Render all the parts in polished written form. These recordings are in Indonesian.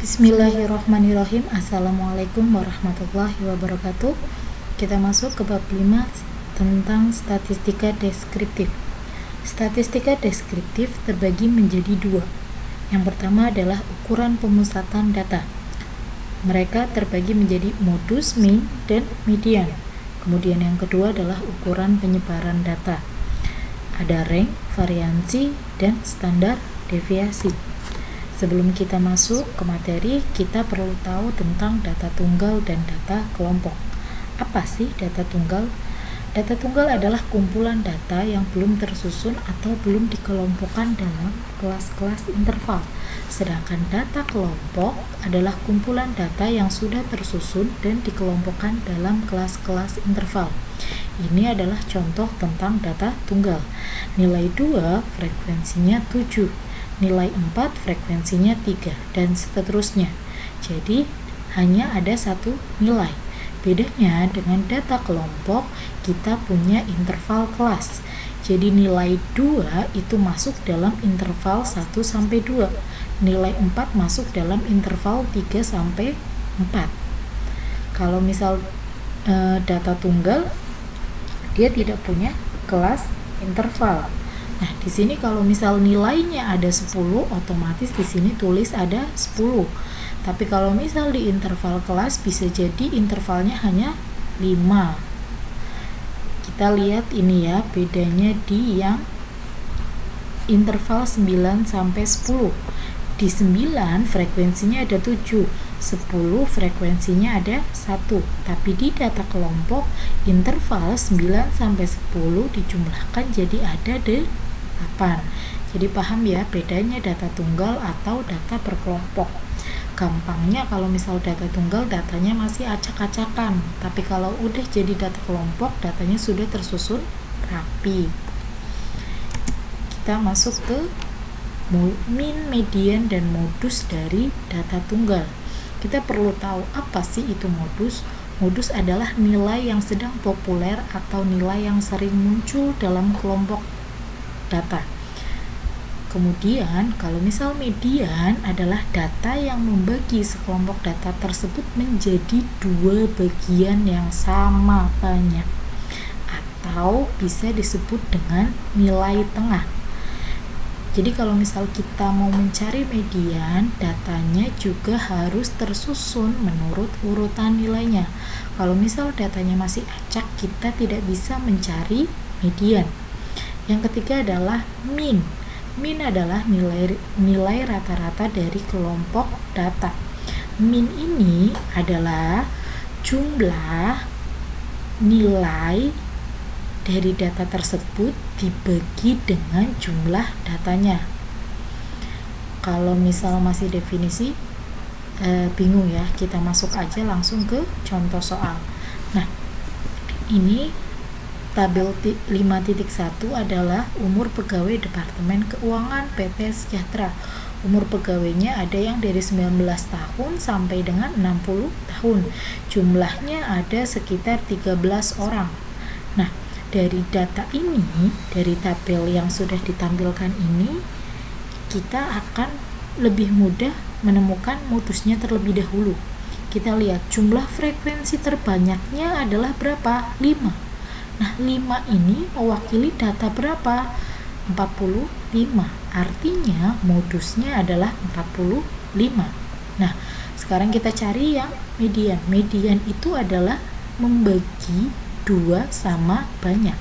Bismillahirrahmanirrahim. Assalamualaikum warahmatullahi wabarakatuh. Kita masuk ke bab 5 tentang statistika deskriptif. Statistika deskriptif terbagi menjadi dua. Yang pertama adalah ukuran pemusatan data. Mereka terbagi menjadi modus, mean, dan median. Kemudian yang kedua adalah ukuran penyebaran data. Ada rank, variansi, dan standar deviasi. Sebelum kita masuk ke materi, kita perlu tahu tentang data tunggal dan data kelompok. Apa sih data tunggal? Data tunggal adalah kumpulan data yang belum tersusun atau belum dikelompokkan dalam kelas-kelas interval. Sedangkan data kelompok adalah kumpulan data yang sudah tersusun dan dikelompokkan dalam kelas-kelas interval. Ini adalah contoh tentang data tunggal. Nilai 2 frekuensinya 7. Nilai 4 frekuensinya 3 dan seterusnya. Jadi hanya ada satu nilai. Bedanya dengan data kelompok, kita punya interval kelas. Jadi nilai 2 itu masuk dalam interval 1 sampai 2. Nilai 4 masuk dalam interval 3 sampai 4. Kalau misal data tunggal, dia tidak punya kelas interval. Nah, di sini kalau misal nilainya ada 10, otomatis di sini tulis ada 10. Tapi kalau misal di interval kelas bisa jadi intervalnya hanya 5. Kita lihat ini ya, bedanya di yang interval 9 sampai 10. Di 9 frekuensinya ada 7, 10 frekuensinya ada 1. Tapi di data kelompok interval 9 sampai 10 dijumlahkan jadi ada 8. Jadi paham ya bedanya data tunggal atau data berkelompok. Gampangnya kalau misal data tunggal datanya masih acak-acakan, tapi kalau udah jadi data kelompok datanya sudah tersusun rapi. Kita masuk ke mean, median, dan modus dari data tunggal. Kita perlu tahu apa sih itu modus. Modus adalah nilai yang sedang populer atau nilai yang sering muncul dalam kelompok data. Kemudian kalau misal median adalah data yang membagi sekelompok data tersebut menjadi dua bagian yang sama banyak, atau bisa disebut dengan nilai tengah. Jadi kalau misal kita mau mencari median, datanya juga harus tersusun menurut urutan nilainya. Kalau misal datanya masih acak, kita tidak bisa mencari median. Yang ketiga adalah mean. Mean adalah nilai rata-rata dari kelompok data. Mean ini adalah jumlah nilai dari data tersebut dibagi dengan jumlah datanya. Kalau misal masih definisi bingung ya, kita masuk aja langsung ke contoh soal. Nah, ini tabel 5.1 adalah umur pegawai Departemen Keuangan PT Sejahtera. Umur pegawainya ada yang dari 19 tahun sampai dengan 60 tahun. Jumlahnya ada sekitar 13 orang. Nah, dari data ini, dari tabel yang sudah ditampilkan ini, kita akan lebih mudah menemukan modusnya terlebih dahulu. Kita lihat jumlah frekuensi terbanyaknya adalah berapa? 5. Nah, 5 ini mewakili data berapa? 45. Artinya modusnya adalah 45. Nah, sekarang kita cari yang median. Median itu adalah membagi 2 sama banyak.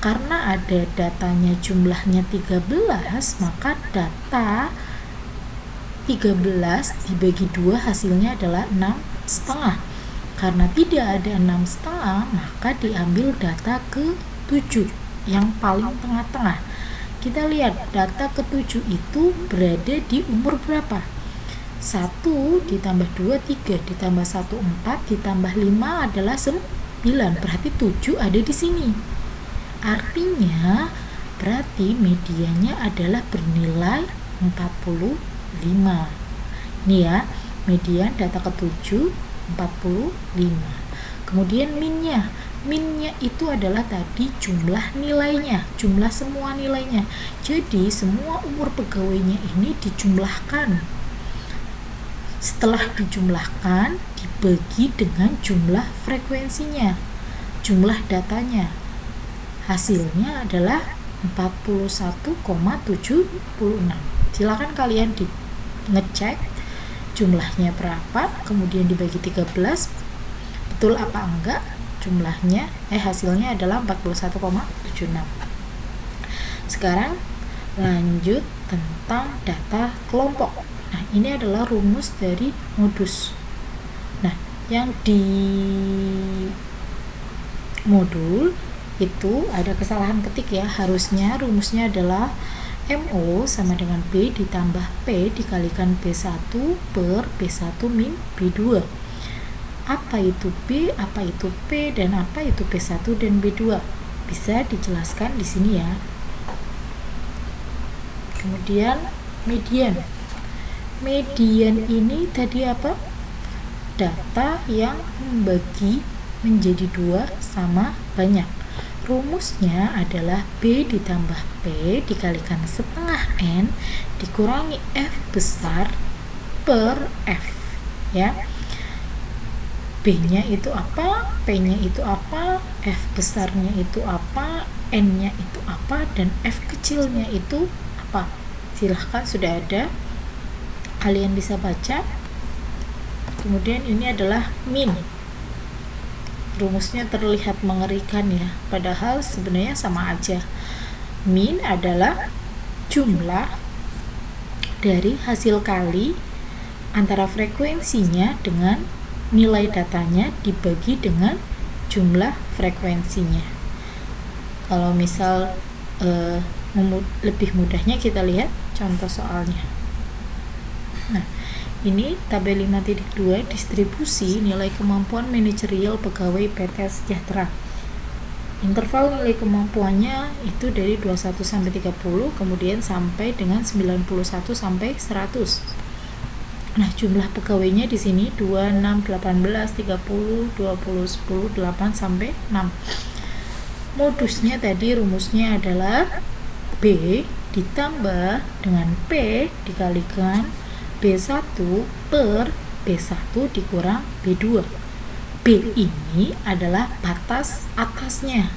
Karena ada datanya jumlahnya 13, maka data 13 dibagi 2 hasilnya adalah 6,5. Karena tidak ada 6,5, maka diambil data ke-7 yang paling tengah-tengah. Kita lihat data ke-7 itu berada di umur berapa? 1 ditambah 2, 3, ditambah 1, 4, ditambah 5 adalah 9. Berarti 7 ada di sini. Artinya berarti mediannya adalah bernilai 45. Ini ya, median data ke-7 45. Kemudian minnya itu adalah tadi jumlah nilainya, jumlah semua nilainya. Jadi semua umur pegawainya ini dijumlahkan. Setelah dijumlahkan, dibagi dengan jumlah frekuensinya, jumlah datanya. Hasilnya adalah 41,76. Silakan kalian ngecek jumlahnya berapa, kemudian dibagi 13, betul apa enggak jumlahnya, hasilnya adalah 41,76. Sekarang lanjut tentang data kelompok. Nah, ini adalah rumus dari modus. Nah, yang di modul itu ada kesalahan ketik ya. Harusnya rumusnya adalah MO sama dengan B ditambah P dikalikan B1 per B1 min B2. Apa itu B, apa itu P, dan apa itu B1 dan B2? Bisa dijelaskan di sini ya. Kemudian median. Median ini tadi apa? Data yang membagi menjadi 2 sama banyak. Rumusnya adalah B ditambah P dikalikan setengah N dikurangi F besar per F, ya. B-nya itu apa, P-nya itu apa, F besarnya itu apa, N-nya itu apa, dan F kecilnya itu apa. Silahkan, sudah ada, kalian bisa baca. Kemudian ini adalah min. Rumusnya terlihat mengerikan ya, padahal sebenarnya sama aja. Min adalah jumlah dari hasil kali antara frekuensinya dengan nilai datanya dibagi dengan jumlah frekuensinya. Kalau misal lebih mudahnya kita lihat contoh soalnya. Nah, ini tabel 5.2 distribusi nilai kemampuan manajerial pegawai PT Sejahtera. Interval nilai kemampuannya itu dari 21 sampai 30, kemudian sampai dengan 91 sampai 100. Nah, jumlah pegawainya di sini 2, 6, 18, 30, 20, 10, 8 sampai 6. Modusnya tadi rumusnya adalah B ditambah dengan P dikalikan B1 per B1 dikurang B2. B ini adalah batas atasnya,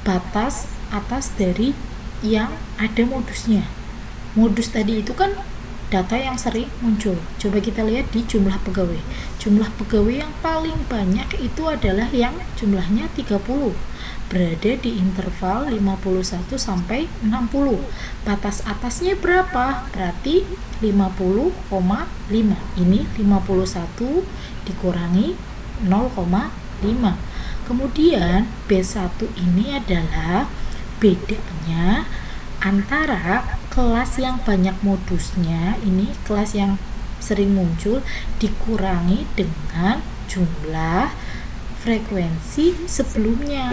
batas atas dari yang ada modusnya. Modus tadi itu kan data yang sering muncul. Coba kita lihat di jumlah pegawai. Jumlah pegawai yang paling banyak itu adalah yang jumlahnya 30, berada di interval 51 sampai 60. Batas atasnya berapa? Berarti 50,5. Ini 51 dikurangi 0,5. Kemudian B1 ini adalah bedanya antara kelas yang banyak modusnya, ini kelas yang sering muncul, dikurangi dengan jumlah frekuensi sebelumnya.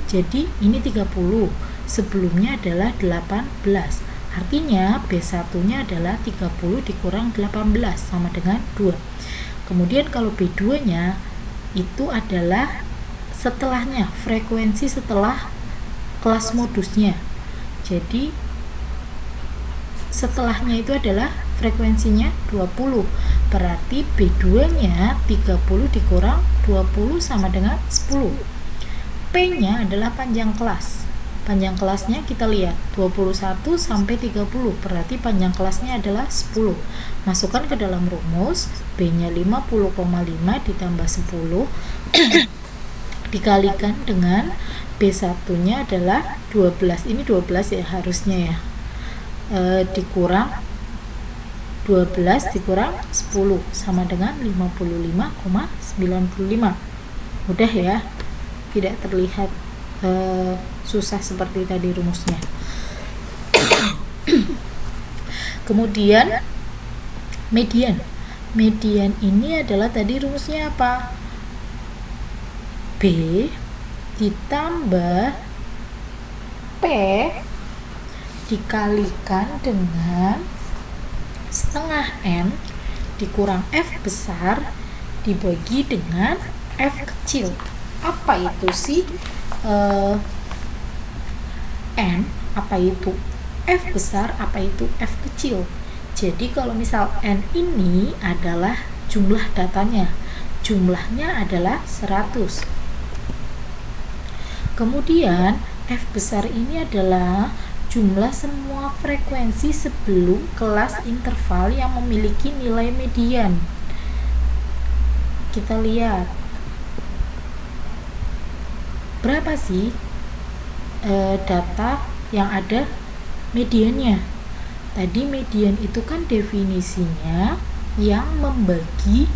Jadi ini 30, sebelumnya adalah 18. Artinya B1 nya adalah 30 dikurang 18 sama dengan 2. Kemudian kalau B2 nya itu adalah setelahnya, frekuensi setelah kelas modusnya. Jadi setelahnya itu adalah frekuensinya 20, berarti B2 nya 30 dikurang 20 sama dengan 10. P nya adalah panjang kelas. Panjang kelasnya kita lihat 21 sampai 30, berarti panjang kelasnya adalah 10. Masukkan ke dalam rumus, B nya 50,5 ditambah 10 dikalikan dengan B1 nya adalah 12, ini 12 ya harusnya ya, dikurang 12 dikurang 10 sama dengan 55,95. Mudah ya, tidak terlihat susah seperti tadi rumusnya. Kemudian median. Median ini adalah tadi rumusnya apa? B ditambah P dikalikan dengan setengah N dikurang F besar dibagi dengan F kecil. Apa itu sih N? Apa itu F besar? Apa itu F kecil? Jadi kalau misal N ini adalah jumlah datanya, jumlahnya adalah 100. Kemudian F besar ini adalah jumlah semua frekuensi sebelum kelas interval yang memiliki nilai median. Kita lihat berapa sih data yang ada mediannya. Tadi median itu kan definisinya yang membagi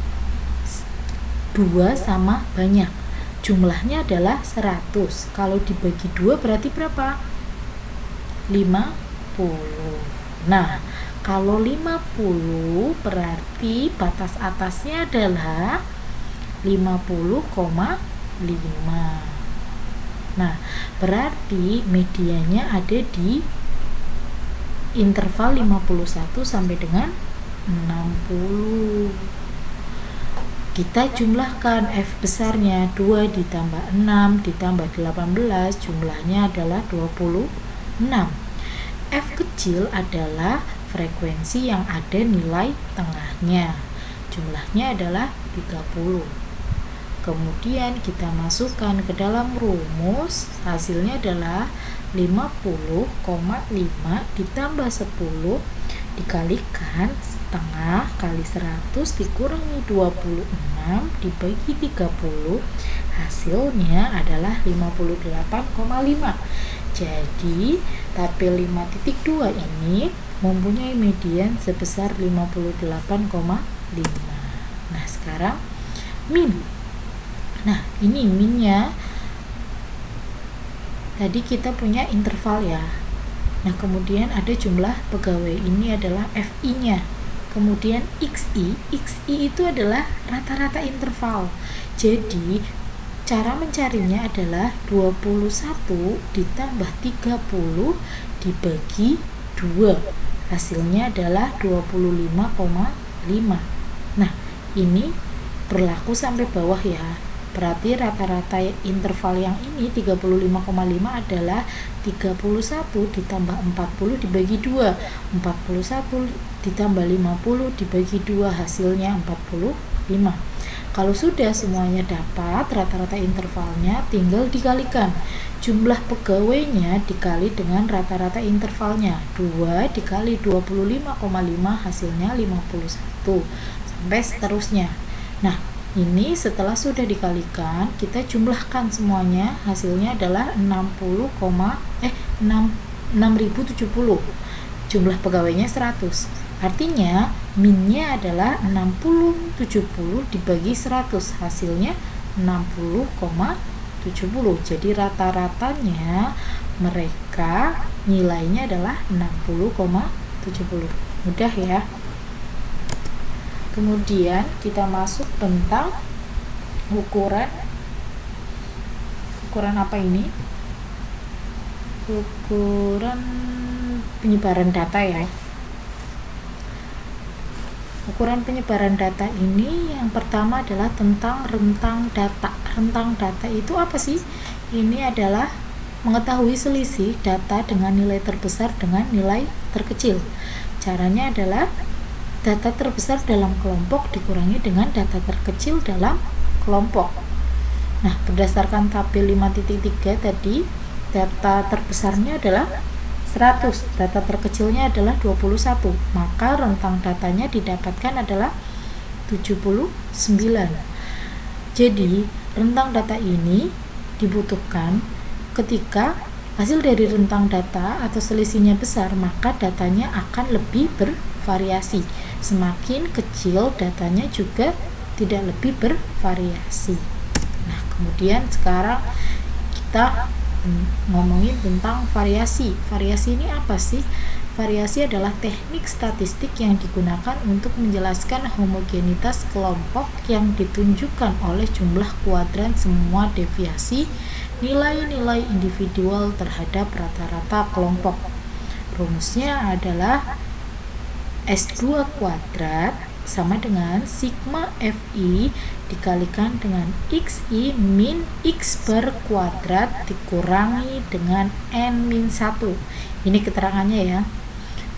2 sama banyak. Jumlahnya adalah 100. Kalau dibagi 2 berarti berapa? 50. Nah, kalau 50 berarti batas atasnya adalah 50,5. Nah, berarti medianya ada di interval 51 sampai dengan 60. Kita jumlahkan F besarnya, 2 ditambah 6 ditambah 18, jumlahnya adalah 26. F kecil adalah frekuensi yang ada nilai tengahnya, jumlahnya adalah 30. Kemudian kita masukkan ke dalam rumus, hasilnya adalah 50,5 ditambah 10 dikalikan setengah kali 100 dikurangi 26 dibagi 30, hasilnya adalah 58,5. Jadi tabel 5.2 ini mempunyai median sebesar 58,5. Nah, sekarang min. Nah, ini minnya. Tadi kita punya interval ya. Nah, kemudian ada jumlah pegawai, ini adalah FI-nya. Kemudian XI itu adalah rata-rata interval. Jadi, cara mencarinya adalah 21 ditambah 30 dibagi 2. Hasilnya adalah 25,5. Nah, ini berlaku sampai bawah ya. Berarti rata-rata interval yang ini 35,5 adalah 31 ditambah 40 dibagi 2. 41 ditambah 50 dibagi 2, hasilnya 45. Kalau sudah semuanya dapat rata-rata intervalnya, tinggal dikalikan jumlah pegawainya dikali dengan rata-rata intervalnya. 2 dikali 25,5 hasilnya 51 sampai seterusnya. Nah, ini setelah sudah dikalikan, kita jumlahkan semuanya, hasilnya adalah 6070. Jumlah pegawainya 100. Artinya minnya adalah 6070 dibagi 100, hasilnya 60,70. Jadi rata-ratanya mereka nilainya adalah 60,70. Mudah ya. Kemudian kita masuk tentang ukuran apa ini? Ukuran penyebaran data ya. Ukuran penyebaran data ini yang pertama adalah tentang rentang data. Rentang data itu apa sih? Ini adalah mengetahui selisih data dengan nilai terbesar dengan nilai terkecil. Caranya adalah data terbesar dalam kelompok dikurangi dengan data terkecil dalam kelompok. Nah, berdasarkan tabel 5.3 tadi, data terbesarnya adalah 100, data terkecilnya adalah 21, maka rentang datanya didapatkan adalah 79. Jadi, rentang data ini dibutuhkan ketika hasil dari rentang data atau selisihnya besar, maka datanya akan lebih bervariasi. Semakin kecil datanya juga tidak lebih bervariasi. Nah, kemudian sekarang kita ngomongin tentang variasi. Variasi ini apa sih? Variasi adalah teknik statistik yang digunakan untuk menjelaskan homogenitas kelompok yang ditunjukkan oleh jumlah kuadran semua deviasi nilai-nilai individual terhadap rata-rata kelompok. Rumusnya adalah S2 kuadrat sama dengan sigma Fi dikalikan dengan Xi min X per kuadrat dikurangi dengan N min 1. Ini keterangannya ya.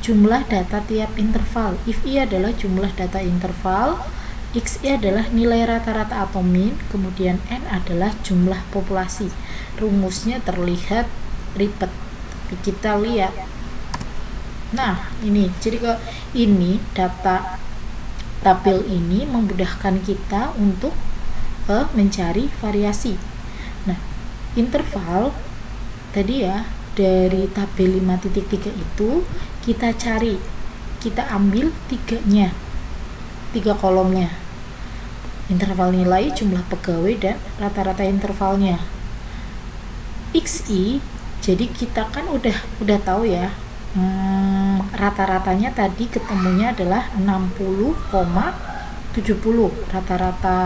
jumlah data tiap interval. If I adalah jumlah data interval, XI adalah nilai rata-rata atau min, kemudian N adalah jumlah populasi. Rumusnya terlihat ribet, tapi kita lihat. Nah, ini jadi kalau ini data tabel ini memudahkan kita untuk mencari variasi. Nah, interval tadi ya, dari tabel 5.3 itu kita cari, kita ambil 3 kolomnya, interval nilai, jumlah pegawai, dan rata-rata intervalnya. XI, jadi kita kan udah tahu ya, rata-ratanya tadi ketemunya adalah 60,70 rata-rata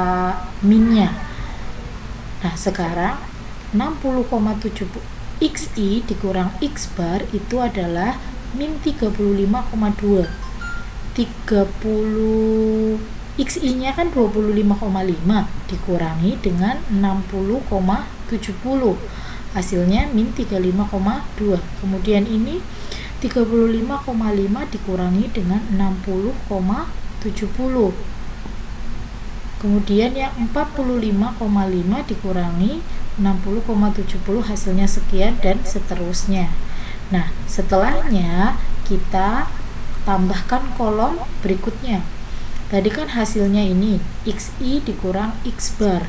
minnya. Nah, sekarang 60,70 XI dikurang X bar itu adalah min 35,2. 30 XI nya kan 25,5 dikurangi dengan 60,70, hasilnya min 35,2. Kemudian ini 35,5 dikurangi dengan 60,70, kemudian yang 45,5 dikurangi 60,70, hasilnya sekian, dan seterusnya. Nah, setelahnya kita tambahkan kolom berikutnya. Tadi kan hasilnya ini XI dikurang X bar.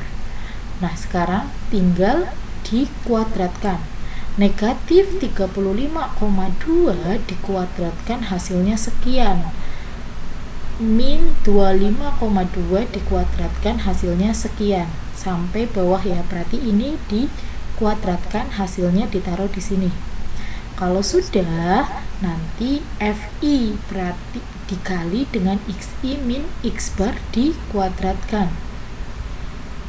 Nah, sekarang tinggal dikuadratkan. Negatif 35,2 dikuadratkan hasilnya sekian. Min 25,2 dikuadratkan hasilnya sekian. Sampai bawah ya, berarti ini dikuadratkan, hasilnya ditaruh di sini. Kalau sudah, nanti FI berarti dikali dengan XI min X bar dikuadratkan.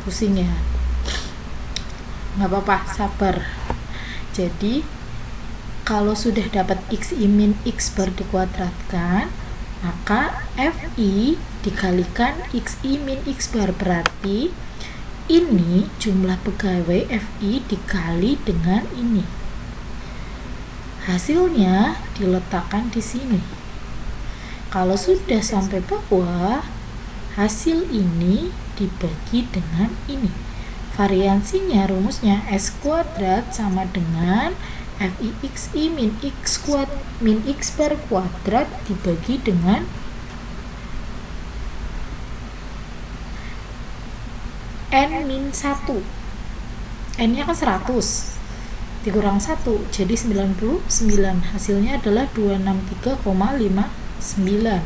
Pusing ya? Nggak apa-apa, sabar. Jadi kalau sudah dapat XI min X bar dikuadratkan, maka FI dikalikan XI min X bar, berarti ini jumlah pegawai FI dikali dengan ini. Hasilnya diletakkan di sini. Kalau sudah sampai bawah, hasil ini dibagi dengan ini. Variansinya, rumusnya S kuadrat sama dengan FI XI min X bar kuadrat dibagi dengan N min 1. N nya kan 100 dikurang 1 jadi 99, hasilnya adalah 263,59.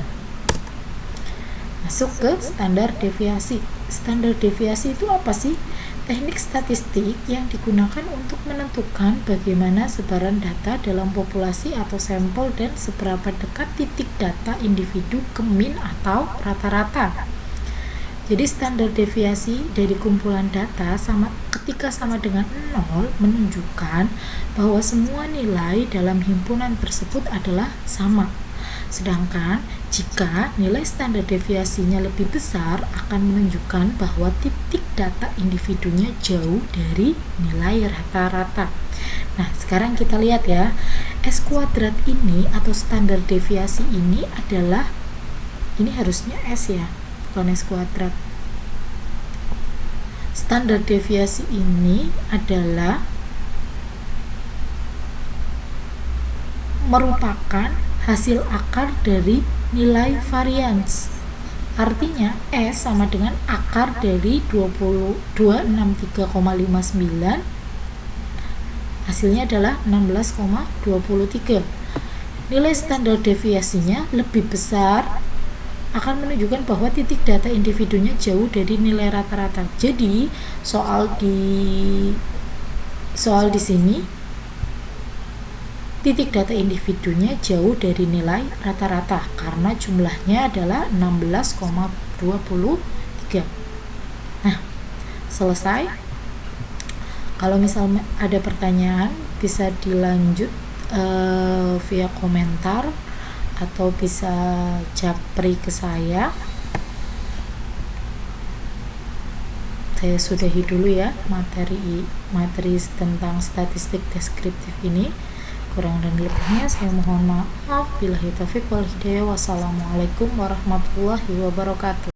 Masuk ke standar deviasi. Standar deviasi itu apa sih? Teknik statistik yang digunakan untuk menentukan bagaimana sebaran data dalam populasi atau sampel dan seberapa dekat titik data individu ke min atau rata-rata. Jadi standar deviasi dari kumpulan data ketika sama dengan 0 menunjukkan bahwa semua nilai dalam himpunan tersebut adalah sama. Sedangkan jika nilai standar deviasinya lebih besar akan menunjukkan bahwa titik data individunya jauh dari nilai rata-rata. Nah, sekarang kita lihat ya, S kuadrat ini atau standar deviasi ini adalah, ini harusnya S ya, bukan S kuadrat. Standar deviasi ini adalah merupakan hasil akar dari nilai varians. Artinya S sama dengan akar dari 263,59, hasilnya adalah 16,23. Nilai standar deviasinya lebih besar akan menunjukkan bahwa titik data individunya jauh dari nilai rata-rata. Jadi soal di sini titik data individunya jauh dari nilai rata-rata karena jumlahnya adalah 16,23. Nah, selesai. Kalau misalnya ada pertanyaan bisa dilanjut via komentar atau bisa japri ke saya. Saya sudahi dulu ya materi tentang statistik deskriptif ini. Kurang dan lebihnya saya mohon maaf. Billahi taufiq wal hidayah. Wassalamualaikum warahmatullahi wabarakatuh.